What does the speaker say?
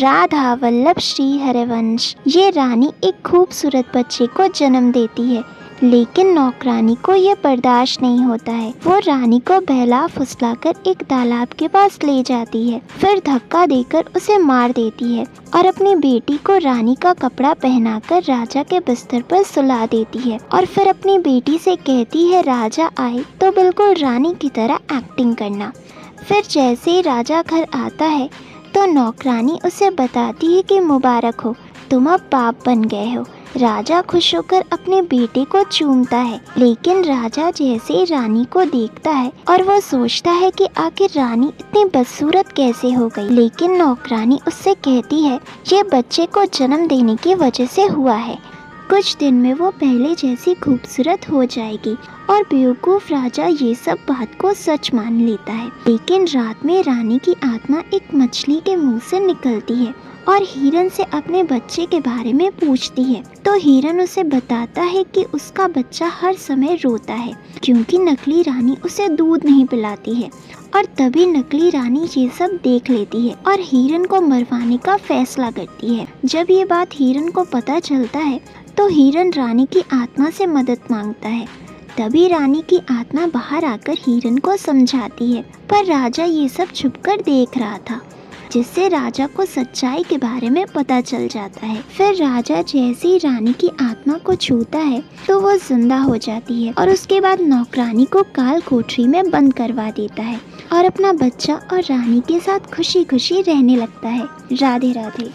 राधा वल्लभ श्री हरिवंश। ये रानी एक खूबसूरत बच्चे को जन्म देती है, लेकिन नौकरानी को ये बर्दाश्त नहीं होता है। वो रानी को बहला फुसलाकर एक तालाब के पास ले जाती है, फिर धक्का देकर उसे मार देती है और अपनी बेटी को रानी का कपड़ा पहनाकर राजा के बिस्तर पर सुला देती है और फिर अपनी बेटी से कहती है राजा आए तो बिल्कुल रानी की तरह एक्टिंग करना। फिर जैसे ही राजा घर आता है तो नौकरानी उसे बताती है कि मुबारक हो, तुम अब बाप बन गए हो। राजा खुश होकर अपने बेटे को चूमता है, लेकिन राजा जैसे ही रानी को देखता है और वो सोचता है कि आखिर रानी इतनी बदसूरत कैसे हो गई, लेकिन नौकरानी उससे कहती है ये बच्चे को जन्म देने की वजह से हुआ है, कुछ दिन में वो पहले जैसी खूबसूरत हो जाएगी। और बेवकूफ राजा ये सब बात को सच मान लेता है। लेकिन रात में रानी की आत्मा एक मछली के मुंह से निकलती है और हिरन से अपने बच्चे के बारे में पूछती है, तो हिरन उसे बताता है कि उसका बच्चा हर समय रोता है क्योंकि नकली रानी उसे दूध नहीं पिलाती है। और तभी नकली रानी ये सब देख लेती है और हिरन को मरवाने का फैसला करती है। जब ये बात हिरन को पता चलता है तो हिरन रानी की आत्मा से मदद मांगता है। तभी रानी की आत्मा बाहर आकर हिरन को समझाती है, पर राजा ये सब छुपकर देख रहा था, जिससे राजा को सच्चाई के बारे में पता चल जाता है। फिर राजा जैसे ही रानी की आत्मा को छूता है तो वो जिंदा हो जाती है और उसके बाद नौकरानी को काल कोठरी में बंद करवा देता है और अपना बच्चा और रानी के साथ खुशी खुशी रहने लगता है। राधे राधे।